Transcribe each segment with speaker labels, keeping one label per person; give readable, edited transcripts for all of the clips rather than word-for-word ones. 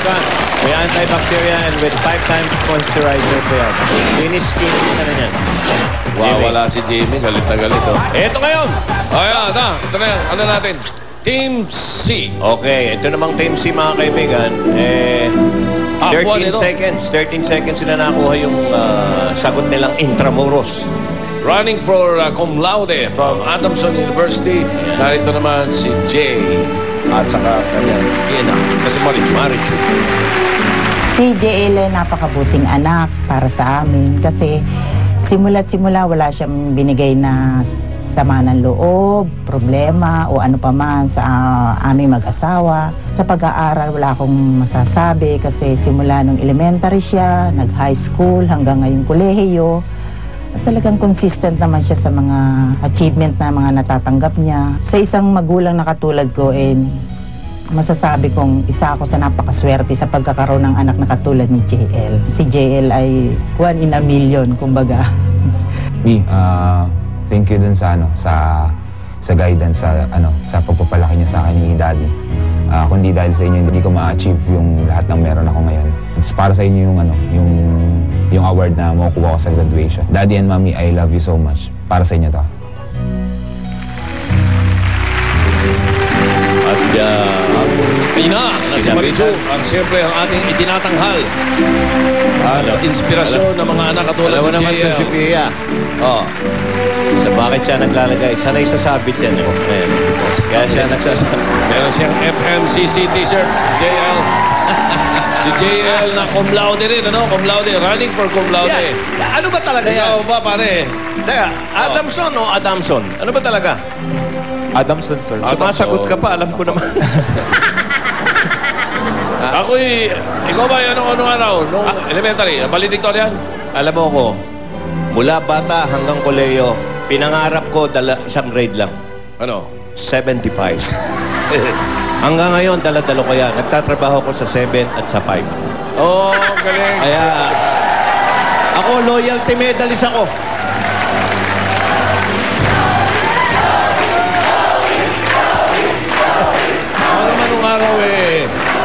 Speaker 1: ka. May antibacterial and with 5 times moisturizer pa yan. Finish skin ka na yan.
Speaker 2: Wala si Jimmy. Galit na galit. Oh.
Speaker 1: Ito ngayon.
Speaker 2: Ayan, ito na yan. Ano natin? Team C.
Speaker 1: Okay, ito namang Team C, mga kaibigan. 13 seconds sila nakuha yung sagot nilang intramuros.
Speaker 2: Running for cum laude from Adamson University. Narito naman si Jay. At saka kanyang ina. Kasi Marichu.
Speaker 3: Si JL ay napakabuting anak para sa amin. Kasi simula't simula wala siyang binigay na sama ng loob, problema o ano pa man sa aming mag-asawa. Sa pag-aaral wala akong masasabi kasi simula nung elementary siya, nag-high school hanggang ngayong kolehiyo. At talagang consistent naman siya sa mga achievement na mga natatanggap niya. Sa isang magulang na katulad ko, masasabi kong isa ako sa napakaswerte sa pagkakaroon ng anak na katulad ni JL. Si JL ay 1 in a million, kumbaga.
Speaker 4: Thank you dun sa sa guidance, sa pagpapalaki niya sa akin ni Daddy. Kundi dahil sa inyo hindi ko ma-achieve yung lahat ng meron ako ngayon. It's para sa inyo yung award na makukuha ko sa graduation. Daddy and Mommy, I love you so much. Para sa inyo to.
Speaker 2: At ina na si Marichu, ang siyempre ang ating itinatanghal. Inspirasyon ng mga anak katulad
Speaker 1: Alam mo
Speaker 2: ni
Speaker 1: naman
Speaker 2: JL.
Speaker 1: kung si Pia. Sa bakit siya naglalagay? Sanay sa sabit yan. Kaya siya nagsasabi.
Speaker 2: Meron siyang FMCC t-shirts, JL. Si JL na cum laude rin, ano? Cum laude, running for cum laude.
Speaker 1: Yeah. Ano ba talaga yan?
Speaker 2: Ikaw ba, pare?
Speaker 1: Teka, Adamson o Adamson? Ano ba talaga?
Speaker 5: Adamson, sir.
Speaker 1: Sumasagot ka pa, alam ko naman.
Speaker 2: Ikaw ba yan anong araw? Nung elementary, valedictorian?
Speaker 1: Alam mo ko, mula bata hanggang koleyo, pinangarap ko isang grade lang.
Speaker 2: Ano?
Speaker 1: 75. Hanggang ngayon, dala-dalo ko yan. Nagtatrabaho ko sa 7 at sa 5.
Speaker 2: Oh, galing.
Speaker 1: Kaya, ako, loyalty medalist ako.
Speaker 2: Ako naman nung araw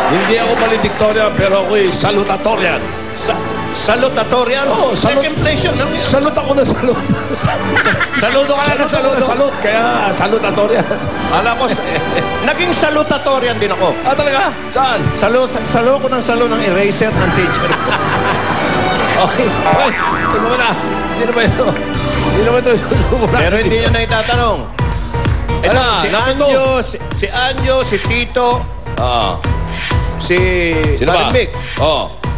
Speaker 2: hindi ako valedictorian, pero ako'y salutatorian.
Speaker 1: Salutatorian?
Speaker 2: Oo,
Speaker 1: Second place yun.
Speaker 2: Salut ako na salut.
Speaker 1: Saludo ka na ng saludo.
Speaker 2: Salut, kaya salutatorian.
Speaker 1: Alam ko, naging salutatorian din ako.
Speaker 2: Talaga? Saan?
Speaker 1: Salo ko ng salo ng eraser ng teacher ko.
Speaker 2: Okay. Ay, ito naman na. Sino ba ito? Sino ba ito?
Speaker 1: Pero hindi nyo na itatanong. Ito, si Anjo, si Tito, si
Speaker 2: Sino ba?
Speaker 1: Marimik.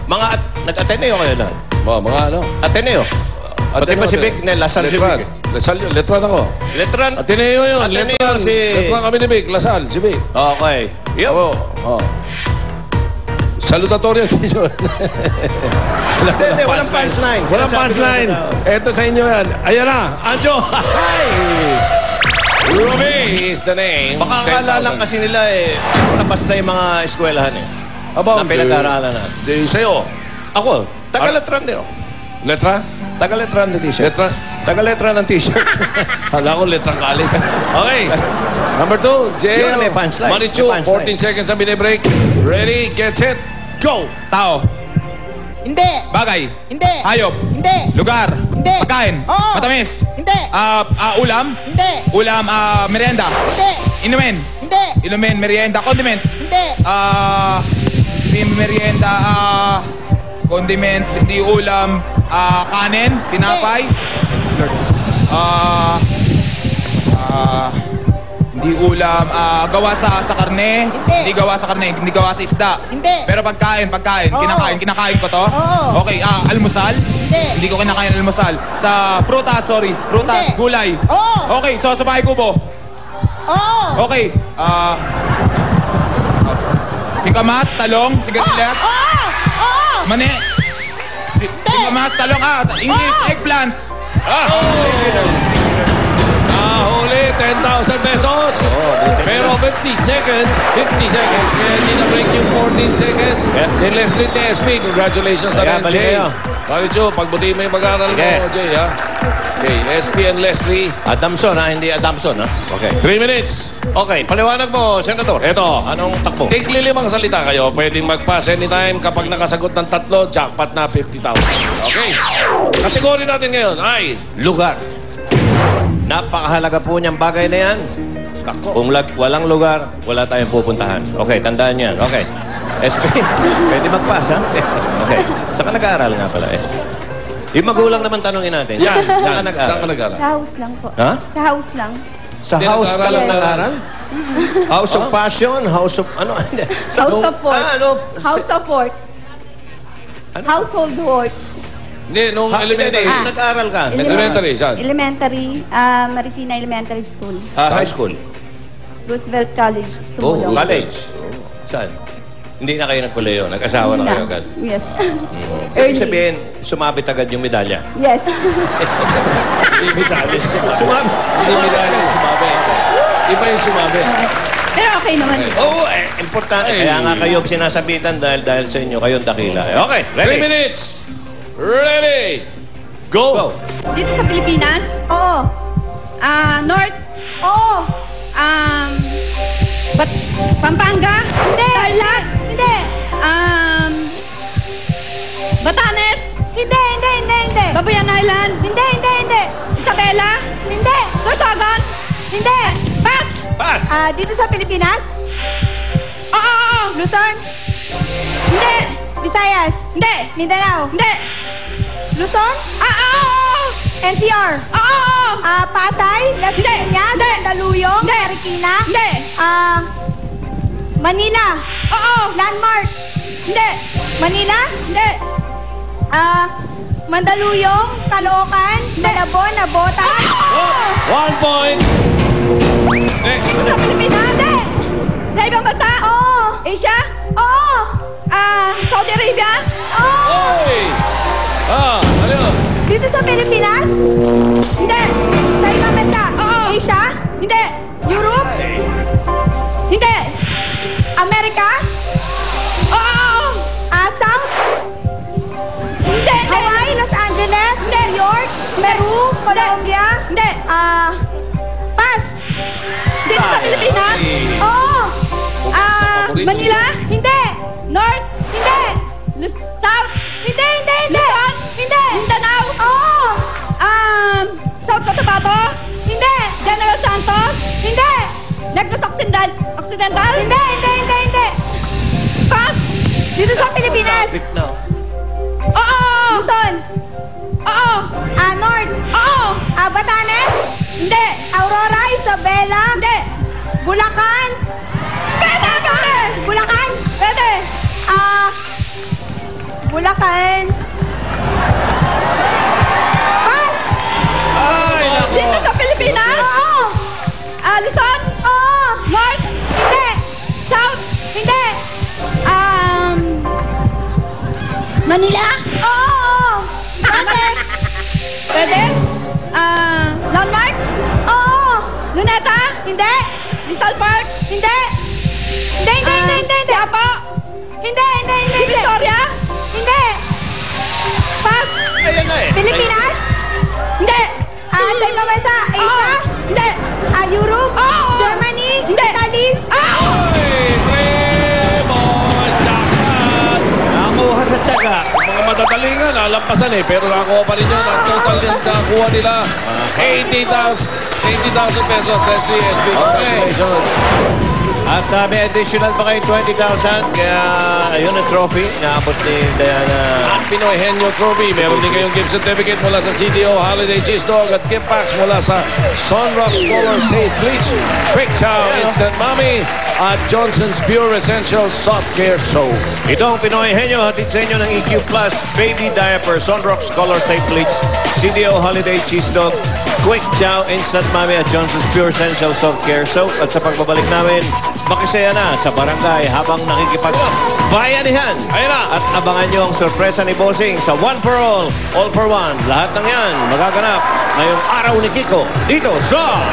Speaker 2: Mga
Speaker 1: Nag-Ateneo kayo na.
Speaker 2: mga ano?
Speaker 1: Ateneo. Pati ba si Vic? Lasal si Vic.
Speaker 2: Lasal yun. Letran ako.
Speaker 1: Letran?
Speaker 2: Ateneo yun.
Speaker 1: Ateneo
Speaker 2: Letran kami ni Vic. Lasal, si Vic.
Speaker 1: Okay. Yun.
Speaker 2: Salutatorian din yun.
Speaker 1: Hindi, walang punchline.
Speaker 2: Walang punchline. Ito sa inyo yan. Ayan na. Anjo. Hi! Ruby is the name.
Speaker 1: Baka akala lang kasi nila basta-basta yung mga eskwelahan
Speaker 2: About
Speaker 1: na pinag-aaralan na.
Speaker 2: Di sa'yo.
Speaker 1: Ako, taga-letran din.
Speaker 2: Letra?
Speaker 1: Taga-letran ng t-shirt.
Speaker 2: Letra?
Speaker 1: Taga-letran ng t-shirt.
Speaker 2: Hala ko, letra college. Okay. Number 2, JL.
Speaker 1: Yun, may punchline.
Speaker 2: Marichu,
Speaker 1: May punchline.
Speaker 2: 14 seconds ang binibreak. Ready, get set, go!
Speaker 6: Tao.
Speaker 3: Hindi!
Speaker 6: Bagay.
Speaker 3: Hindi!
Speaker 6: Hayop.
Speaker 3: Hindi!
Speaker 6: Lugar.
Speaker 3: Hindi!
Speaker 6: Pagkain.
Speaker 3: Oo.
Speaker 6: Matamis.
Speaker 3: Hindi!
Speaker 6: Ulam.
Speaker 3: Hindi!
Speaker 6: Ulam, merienda.
Speaker 3: Hindi!
Speaker 6: Inumin.
Speaker 3: Hindi!
Speaker 6: Inumin, merienda, condiments.
Speaker 3: Hindi!
Speaker 6: Merienda, condiments, hindi ulam, kanin, tinapay. Hindi ulam, gawa sa karne. Hindi gawa sa karne, hindi gawa sa isda.
Speaker 3: Hindi.
Speaker 6: Pero pagkain,
Speaker 3: Oo.
Speaker 6: kinakain ko to.
Speaker 3: Oo.
Speaker 6: Okay, almusal.
Speaker 3: Hindi.
Speaker 6: Ko kinakain almusal. Sa prutas,
Speaker 3: Hindi.
Speaker 6: gulay.
Speaker 3: Oo.
Speaker 6: Okay, so sa bahay kubo.
Speaker 3: Oo!
Speaker 6: Okay, singkamas, talong, sigarilyas,
Speaker 3: Oo!
Speaker 6: mani. Singkamas, talong, English, eggplant.
Speaker 2: Huli, 10,000 pesos. Pero 50 seconds. Kaya hindi na-break yung 14 seconds. Ni Leslie TSP, congratulations na rin,
Speaker 1: balik
Speaker 2: Jay.
Speaker 1: kayo.
Speaker 2: Marichu, pagbutihin mo yung mag-aaral mo,
Speaker 1: Okay.
Speaker 2: Jay, ha? Okay, SP and Leslie.
Speaker 1: Adamson, hindi Adamson, ha? Okay.
Speaker 2: 3 minutes.
Speaker 1: Okay, paliwanag mo, Senator.
Speaker 2: Eto.
Speaker 1: Anong takbo?
Speaker 2: Tigli-limang salita kayo. Pwedeng mag-pass anytime. Kapag nakasagot ng 3, jackpot na 50,000. Okay? Kategory natin ngayon ay...
Speaker 1: Lugar. Napakahalaga po niyang bagay na yan.
Speaker 2: Tako.
Speaker 1: Kung walang lugar, wala tayong pupuntahan. Okay, tandaan yan. Okay. SP, pwede mag-pass, ha? Okay. Saan ka nag-aaral nga pala, SP? Yung magulang naman tanongin natin.
Speaker 2: Yan.
Speaker 1: Saan ka nag-aaral?
Speaker 2: Saan ka nag-aaral?
Speaker 7: Sa house lang po.
Speaker 1: Ha?
Speaker 7: Sa house lang.
Speaker 1: Sa
Speaker 2: Hindi
Speaker 1: house ka lang
Speaker 2: nag-aaral.
Speaker 1: nag-aaral? House of Passion? House of... Ano?
Speaker 7: House of Work.
Speaker 1: ano?
Speaker 7: House of Work. Household works.
Speaker 2: Hindi, nung elementary.
Speaker 1: Hindi, nag-aaral ka.
Speaker 2: Elementary, saan?
Speaker 7: Elementary. Marikina Elementary School.
Speaker 1: High school.
Speaker 7: Roosevelt College. Sumulong.
Speaker 1: College. Saan? Hindi na kayo nagkuleyo. Nag-asawa na kayo agad.
Speaker 7: Yes.
Speaker 1: Ibig sabihin, sumabit agad yung medalya.
Speaker 7: Yes.
Speaker 2: May medalya. Sumabi. May medalya. Sumabi. Iba yung sumabi.
Speaker 7: Pero okay naman.
Speaker 1: Oo, importante.
Speaker 2: Ay.
Speaker 1: Kaya nga kayo sinasabitan dahil sa inyo, kayong dakila. Okay,
Speaker 2: 3
Speaker 1: ready?
Speaker 2: minutes. Ready. Go.
Speaker 7: Dito sa Pilipinas? Oo. North? Oo. Pampanga? Hindi. Tarlac? Hindi. Batanes? Hindi. Babuyan Island? Hindi. Isabela? Hindi. Sorsogon? Hindi. Pass!
Speaker 1: Pass!
Speaker 8: Dito sa Pilipinas?
Speaker 7: Oo.
Speaker 8: Luzon?
Speaker 7: Hindi.
Speaker 8: Visayas?
Speaker 7: Hindi.
Speaker 8: Mindanao?
Speaker 7: Hindi.
Speaker 8: Luzon?
Speaker 7: Oo.
Speaker 8: NCR?
Speaker 7: Oo.
Speaker 8: Pasay? Las
Speaker 7: Hindi.
Speaker 8: Piñas?
Speaker 7: Hindi.
Speaker 8: Mandaluyong?
Speaker 7: Hindi.
Speaker 8: Marikina?
Speaker 7: Hindi.
Speaker 8: Manila?
Speaker 7: Oo.
Speaker 8: Landmark?
Speaker 7: Hindi.
Speaker 8: Manila?
Speaker 7: Hindi.
Speaker 8: Mandaluyong? Caloocan? Malabon? Nabotan?
Speaker 2: 1 point. Next.
Speaker 7: Sa Pilipinas? Hindi. Sa ibang bansa?
Speaker 8: Oo.
Speaker 7: Asia?
Speaker 8: Oo.
Speaker 7: Saudi Arabia?
Speaker 8: Oo.
Speaker 2: Oy. Ano yun?
Speaker 8: Dito sa Pilipinas?
Speaker 7: Hindi.
Speaker 8: Sa ibang bansa?
Speaker 7: Oo.
Speaker 8: Asia?
Speaker 7: Hindi. Europe? Hindi.
Speaker 8: Amerika?
Speaker 7: Oo.
Speaker 8: South?
Speaker 7: Hindi.
Speaker 8: Hawaii? Los Angeles? New York? Peru? Colombia?
Speaker 7: Hindi.
Speaker 8: Pass.
Speaker 7: Dito sa Pilipinas?
Speaker 8: Oo.
Speaker 7: Manila?
Speaker 8: Hindi.
Speaker 7: North?
Speaker 8: Hindi.
Speaker 7: South?
Speaker 8: Hindi.
Speaker 7: Luzon?
Speaker 8: Hindi.
Speaker 7: Mindanao?
Speaker 8: Oo.
Speaker 7: South Cotabato?
Speaker 8: Hindi.
Speaker 7: General Santos?
Speaker 8: Hindi.
Speaker 7: Negros Occidental?
Speaker 8: Hindi.
Speaker 7: Pass?
Speaker 8: Dito sa Pilipinas.
Speaker 1: Lapit na.
Speaker 7: Oo.
Speaker 8: Luzon.
Speaker 7: Oo.
Speaker 8: North.
Speaker 7: Oo.
Speaker 8: Batanes.
Speaker 7: Hindi.
Speaker 8: Aurora, Isabela.
Speaker 7: Hindi.
Speaker 8: Bulacan.
Speaker 7: Pwede.
Speaker 8: Bulacan.
Speaker 7: Pwede.
Speaker 8: Bulacan. Pass.
Speaker 1: Ay, nako.
Speaker 7: Dito sa Pilipinas?
Speaker 8: Oo.
Speaker 7: Luzon?
Speaker 8: Oo.
Speaker 7: North?
Speaker 8: Hindi.
Speaker 7: South?
Speaker 8: Hindi.
Speaker 7: Manila?
Speaker 8: Oo. Bakit?
Speaker 7: Pwede? Landmark?
Speaker 8: Oo.
Speaker 7: Luneta?
Speaker 8: Hindi.
Speaker 7: Rizal Park?
Speaker 8: Hindi. Hindi.
Speaker 7: Quiapo?
Speaker 8: Hindi.
Speaker 7: Victoria?
Speaker 8: Hindi.
Speaker 7: Pass?
Speaker 1: Ayan na eh.
Speaker 8: Pilipinas?
Speaker 7: Hindi.
Speaker 8: Sa ibang bansa? Asia?
Speaker 7: Oo. Hindi.
Speaker 8: Europe?
Speaker 7: Oo.
Speaker 8: Germany?
Speaker 7: Hindi.
Speaker 8: Italy?
Speaker 2: Ay, 3 points. Jackpot.
Speaker 1: Nakuha sa tsaga.
Speaker 2: Mga madadalingan, nalampasan eh. Pero nakuha pa rin yun. Ang total yung nakuha nila, 80,000 pesos. Leslie SB. Congratulations.
Speaker 1: At may additional pa kayo 20,000. Kaya, ayun ang trophy. Naabot ni Diana.
Speaker 2: At Pinoy Henyo Trophy. Meron din kayong gift certificate mula sa CDO Holiday Cheese Dog at gift packs mula sa Sunrock's Color Safe Bleach, Quick Chow Instant Mommy at Johnson's Pure Essential Soft Care Soap.
Speaker 1: Ito ang Pinoy Henyo. Hatid sa inyo ng EQ Plus Baby Diaper, Sunrock's Color Safe Bleach, CDO Holiday Cheese Dog, Quick Chow Instant Mommy at Johnson's Pure Essential Soft Care Soap. At sa pagbabalik namin, makisaya na sa barangay habang nakikipag-bayanihan.
Speaker 2: Ayun na.
Speaker 1: At abangan nyo ang sorpresa ni Bossing sa One for All for One. Lahat ng yan magaganap ngayong araw ni Kiko dito sa...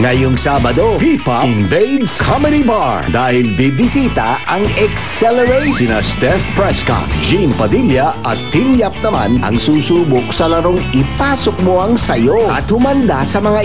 Speaker 9: Ngayong Sabado, P-Pop invades Comedy Bar dahil bibisita ang Accelerate. Sina Steph Prescott, Jean Padilla at Tim Yap naman ang susubok sa larong Ipasok Mo Ang Sayo at humanda sa mga